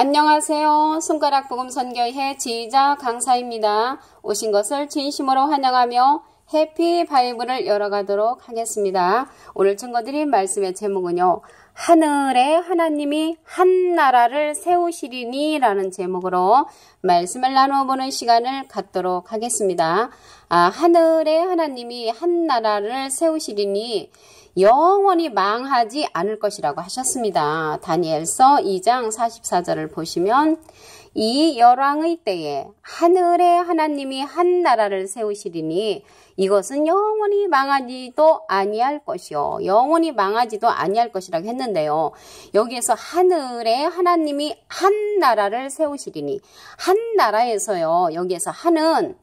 안녕하세요. 손가락 복음 선교회 지휘자 강사입니다. 오신 것을 진심으로 환영하며 해피 바이블을 열어가도록 하겠습니다. 오늘 증거드린 말씀의 제목은요. 하늘에 하나님이 한 나라를 세우시리니 라는 제목으로 말씀을 나누어보는 시간을 갖도록 하겠습니다. 하늘에 하나님이 한 나라를 세우시리니 영원히 망하지 않을 것이라고 하셨습니다. 다니엘서 2장 44절을 보시면 이 열왕의 때에 하늘에 하나님이 한 나라를 세우시리니 이것은 영원히 망하지도 아니할 것이요. 영원히 망하지도 아니할 것이라고 했는데요. 여기에서 하늘에 하나님이 한 나라를 세우시리니 한 나라에서요. 여기에서 한은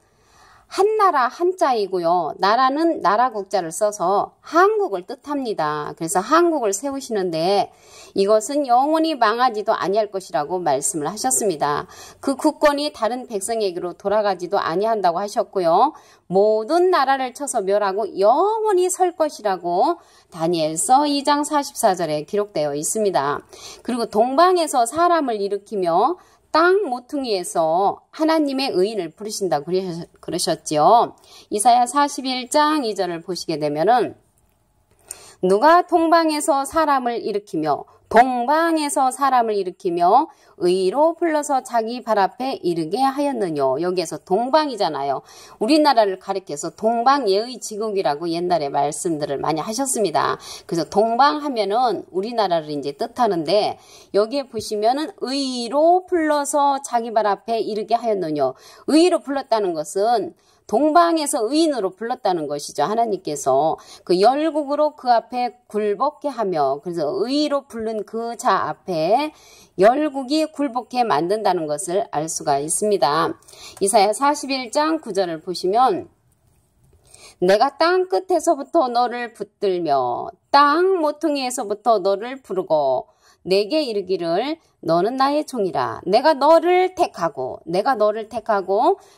한 나라 한자이고요. 나라는 나라 국자를 써서 한국을 뜻합니다. 그래서 한국을 세우시는데 이것은 영원히 망하지도 아니할 것이라고 말씀을 하셨습니다. 그 국권이 다른 백성에게로 돌아가지도 아니한다고 하셨고요. 모든 나라를 쳐서 멸하고 영원히 설 것이라고 다니엘서 2장 44절에 기록되어 있습니다. 그리고 동방에서 사람을 일으키며 땅 모퉁이에서 하나님의 의인을 부르신다 그러셨지요. 이사야 41장 2절을 보시게 되면은 누가 동방에서 사람을 일으키며 의로 불러서 자기 발 앞에 이르게 하였느뇨. 여기에서 동방이잖아요. 우리나라를 가리켜서 동방예의 지국이라고 옛날에 말씀들을 많이 하셨습니다. 그래서 동방하면은 우리나라를 이제 뜻하는데 여기에 보시면은 의로 불러서 자기 발 앞에 이르게 하였느뇨. 의로 불렀다는 것은 동방에서 의인으로 불렀다는 것이죠. 하나님께서 그 열국으로 그 앞에 굴복케 하며 그래서 의로 부른 그 자 앞에 열국이 굴복케 만든다는 것을 알 수가 있습니다. 이사야 41장 9절을 보시면 내가 땅 끝에서부터 너를 붙들며 땅 모퉁이에서부터 너를 부르고 내게 이르기를 너는 나의 종이라 내가 너를 택하고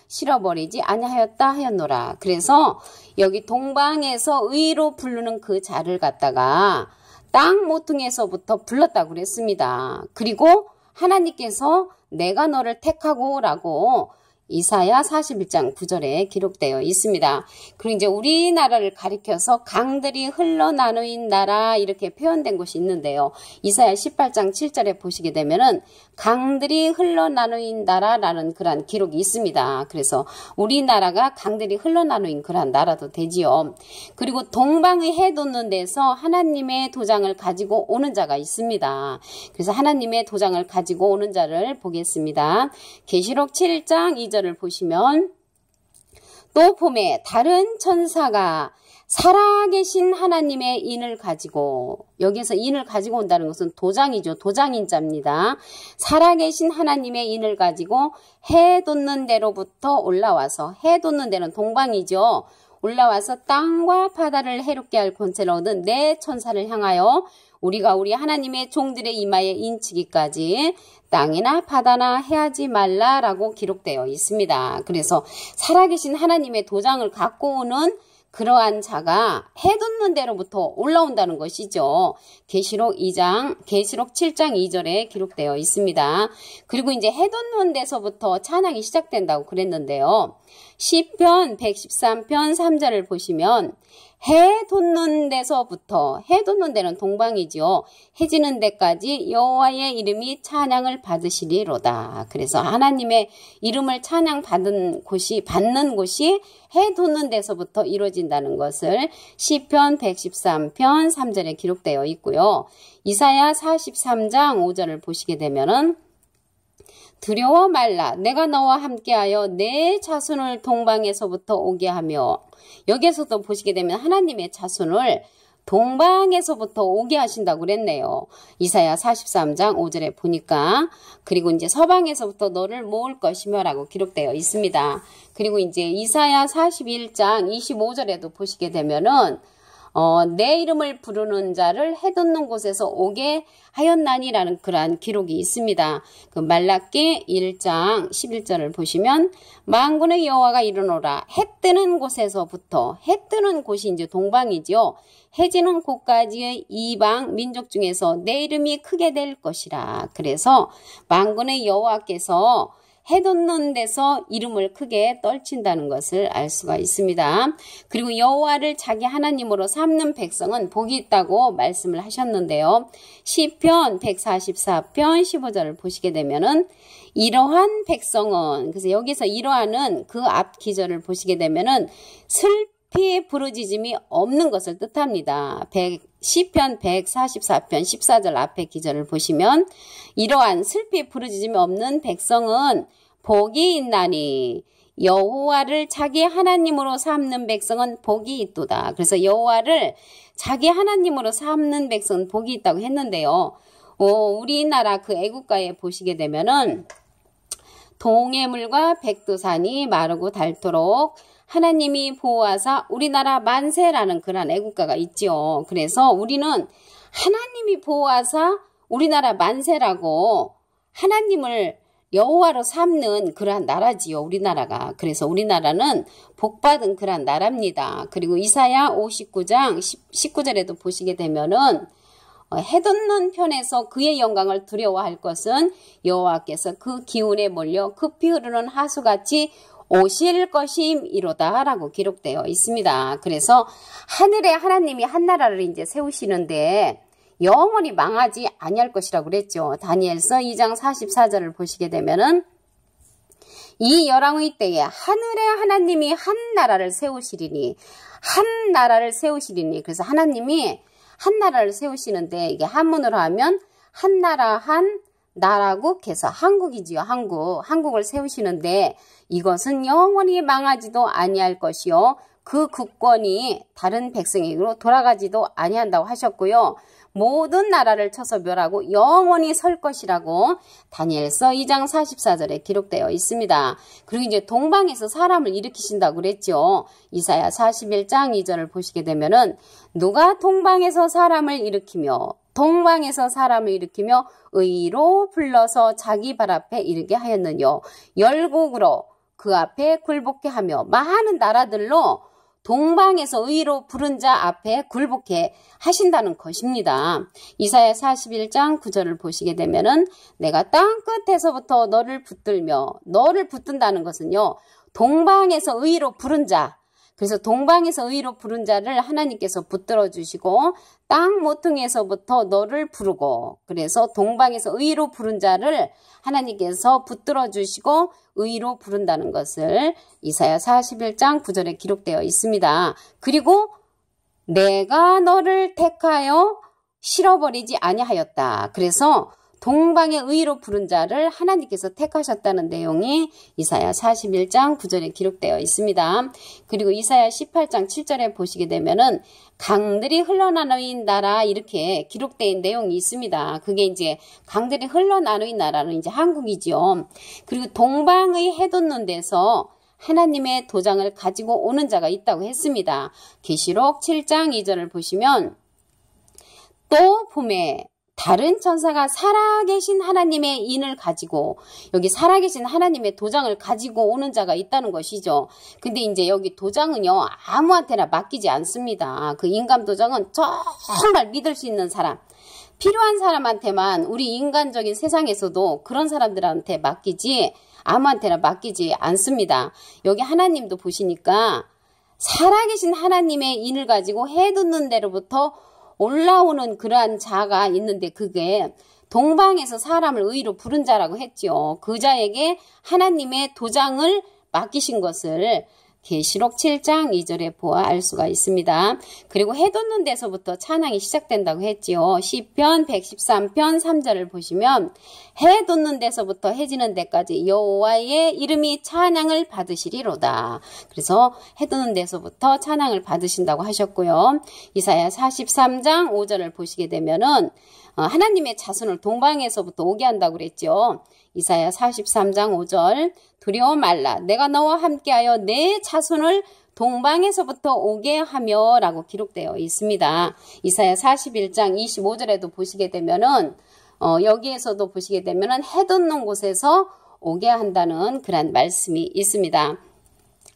실어버리지 아니하였다 하였노라. 그래서 여기 동방에서 의로 부르는 그 자를 갖다가 땅 모퉁이에서부터 불렀다고 그랬습니다. 그리고 하나님께서 내가 너를 택하고 라고 이사야 41장 9절에 기록되어 있습니다. 그리고 이제 우리나라를 가리켜서 강들이 흘러나누인 나라 이렇게 표현된 곳이 있는데요. 이사야 18장 7절에 보시게 되면은 강들이 흘러나누인 나라라는 그러한 기록이 있습니다. 그래서 우리나라가 강들이 흘러나누인 그러한 나라도 되지요. 그리고 동방의 해 돋는 데서 하나님의 도장을 가지고 오는 자가 있습니다. 그래서 하나님의 도장을 가지고 오는 자를 보겠습니다. 계시록 7장 2절을 보시면 또 봄에 다른 천사가 살아계신 하나님의 인을 가지고 여기서 인을 가지고 온다는 것은 도장이죠. 도장인자입니다. 살아계신 하나님의 인을 가지고 해 돋는 데로부터 올라와서 해 돋는 데는 동방이죠. 올라와서 땅과 바다를 해롭게 할 권세를 얻은 네 천사를 향하여 우리가 우리 하나님의 종들의 이마에 인치기까지 땅이나 바다나 해하지 말라라고 기록되어 있습니다. 그래서 살아계신 하나님의 도장을 갖고 오는 그러한 자가 해 돋는 데로부터 올라온다는 것이죠. 계시록 7장 2절에 기록되어 있습니다. 그리고 이제 해 돋는 데서부터 찬양이 시작된다고 그랬는데요. 시편 113편 3절을 보시면 해 돋는 데서부터 해 돋는 데는 동방이죠. 해 지는 데까지 여호와의 이름이 찬양을 받으시리로다. 그래서 하나님의 이름을 찬양 받는 곳이 해 돋는 데서부터 이루어진다는 것을 시편 113편 3절에 기록되어 있고요. 이사야 43장 5절을 보시게 되면은 두려워 말라 내가 너와 함께하여 내 자손을 동방에서부터 오게 하며 여기에서도 보시게 되면 하나님의 자손을 동방에서부터 오게 하신다고 그랬네요. 이사야 43장 5절에 보니까 그리고 이제 서방에서부터 너를 모을 것이며 라고 기록되어 있습니다. 그리고 이제 이사야 41장 25절에도 보시게 되면은 내 이름을 부르는 자를 해돋는 곳에서 오게 하였나니라는 그러한 기록이 있습니다. 그 말라기 1장 11절을 보시면 만군의 여호와가 이르노라 해 뜨는 곳에서부터 해 뜨는 곳이 이제 동방이죠. 해 지는 곳까지의 이방 민족 중에서 내 이름이 크게 될 것이라. 그래서 만군의 여호와께서 해돋는 데서 이름을 크게 떨친다는 것을 알 수가 있습니다. 그리고 여호와를 자기 하나님으로 삼는 백성은 복이 있다고 말씀을 하셨는데요. 시편 144편 15절을 보시게 되면은 이러한 백성은, 그래서 여기서 이러한은 그 앞 기절을 보시게 되면은 슬피 부르짖음이 없는 것을 뜻합니다. 시편 144편 14절 앞에 기절을 보시면 이러한 슬피 부르짖음이 없는 백성은 복이 있나니 여호와를 자기 하나님으로 삼는 백성은 복이 있도다. 그래서 여호와를 자기 하나님으로 삼는 백성은 복이 있다고 했는데요. 우리나라 그 애국가에 보시게 되면은 동해물과 백두산이 마르고 닳도록 하나님이 보호하사 우리나라 만세라는 그런 애국가가 있죠. 그래서 우리는 하나님이 보호하사 우리나라 만세라고 하나님을 여호와로 삼는 그러한 나라지요. 우리나라가. 그래서 우리나라는 복받은 그러한 나라입니다. 그리고 이사야 59장 19절에도 보시게 되면은 해돋는 편에서 그의 영광을 두려워할 것은 여호와께서 그 기운에 몰려 급히 흐르는 하수같이 오실 것임이로다 라고 기록되어 있습니다. 그래서 하늘에 하나님이 한 나라를 이제 세우시는데 영원히 망하지 아니할 것이라고 그랬죠. 다니엘서 2장 44절을 보시게 되면은 이 열왕의 때에 하늘에 하나님이 한 나라를 세우시리니 한 나라를 세우시리니 그래서 하나님이 한 나라를 세우시는데 이게 한문으로 하면 한 나라 한 나라국 해서 한국이지요. 한국을 세우시는데 이것은 영원히 망하지도 아니할 것이요. 그 국권이 다른 백성에게로 돌아가지도 아니한다고 하셨고요. 모든 나라를 쳐서 멸하고 영원히 설 것이라고 다니엘서 2장 44절에 기록되어 있습니다. 그리고 이제 동방에서 사람을 일으키신다고 그랬죠. 이사야 41장 2절을 보시게 되면은 누가 동방에서 사람을 일으키며 의로 불러서 자기 발 앞에 이르게 하였느뇨. 열국으로 그 앞에 굴복케 하며 많은 나라들로 동방에서 의로 부른 자 앞에 굴복해 하신다는 것입니다. 이사야 41장 9절을 보시게 되면은 내가 땅 끝에서부터 너를 붙든다는 것은요. 동방에서 의로 부른 자, 그래서 동방에서 의로 부른 자를 하나님께서 붙들어 주시고 땅 모퉁이에서부터 너를 부르고 그래서 동방에서 의로 부른 자를 하나님께서 붙들어 주시고 의로 부른다는 것을 이사야 41장 9절에 기록되어 있습니다. 그리고 내가 너를 택하여 실어버리지 아니하였다. 그래서 동방의 의로 부른 자를 하나님께서 택하셨다는 내용이 이사야 41장 9절에 기록되어 있습니다. 그리고 이사야 18장 7절에 보시게 되면은 강들이 흘러나누인 나라 이렇게 기록된 내용이 있습니다. 그게 이제 강들이 흘러나누인 나라는 이제 한국이죠. 그리고 동방의 해돋는 데서 하나님의 도장을 가지고 오는 자가 있다고 했습니다. 계시록 7장 2절을 보시면 또 봄에 다른 천사가 살아계신 하나님의 인을 가지고 여기 살아계신 하나님의 도장을 가지고 오는 자가 있다는 것이죠. 근데 이제 여기 도장은요 아무한테나 맡기지 않습니다. 그 인감 도장은 정말 믿을 수 있는 사람, 필요한 사람한테만 우리 인간적인 세상에서도 그런 사람들한테 맡기지 아무한테나 맡기지 않습니다. 여기 하나님도 보시니까 살아계신 하나님의 인을 가지고 해돋는 데로부터 올라오는 그러한 자가 있는데 그게 동방에서 사람을 의로 부른 자라고 했죠. 그 자에게 하나님의 도장을 맡기신 것을 계시록 7장 2절에 보아 알 수가 있습니다. 그리고 해돋는 데서부터 찬양이 시작된다고 했지요. 시편 113편 3절을 보시면 해돋는 데서부터 해지는 데까지 여호와의 이름이 찬양을 받으시리로다. 그래서 해돋는 데서부터 찬양을 받으신다고 하셨고요. 이사야 43장 5절을 보시게 되면은 하나님의 자손을 동방에서부터 오게 한다고 그랬죠. 이사야 43장 5절 두려워 말라 내가 너와 함께하여 내 자손을 동방에서부터 오게 하며 라고 기록되어 있습니다. 이사야 41장 25절에도 보시게 되면은 여기에서도 보시게 되면은 해 돋는 곳에서 오게 한다는 그런 말씀이 있습니다.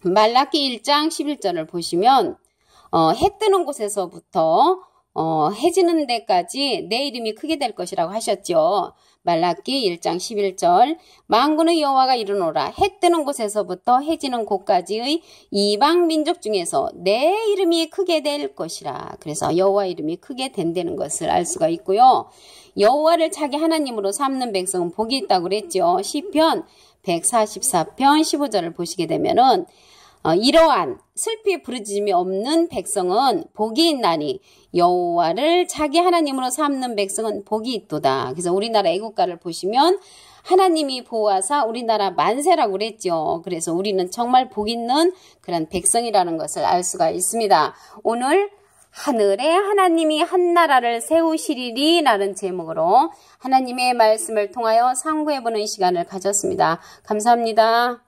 말라기 1장 11절을 보시면 해 뜨는 곳에서부터 해 지는 데까지 내 이름이 크게 될 것이라고 하셨죠. 말라기 1장 11절 만군의 여호와가 이르노라 해 뜨는 곳에서부터 해 지는 곳까지의 이방 민족 중에서 내 이름이 크게 될 것이라. 그래서 여호와 이름이 크게 된다는 것을 알 수가 있고요. 여호와를 자기 하나님으로 삼는 백성은 복이 있다고 그랬죠. 시편 144편 15절을 보시게 되면은 이러한 슬피 부르짖음이 없는 백성은 복이 있나니 여호와를 자기 하나님으로 삼는 백성은 복이 있도다. 그래서 우리나라 애국가를 보시면 하나님이 보호하사 우리나라 만세라고 그랬죠. 그래서 우리는 정말 복 있는 그런 백성이라는 것을 알 수가 있습니다. 오늘 하늘에 하나님이 한 나라를 세우시리리 라는 제목으로 하나님의 말씀을 통하여 상고해보는 시간을 가졌습니다. 감사합니다.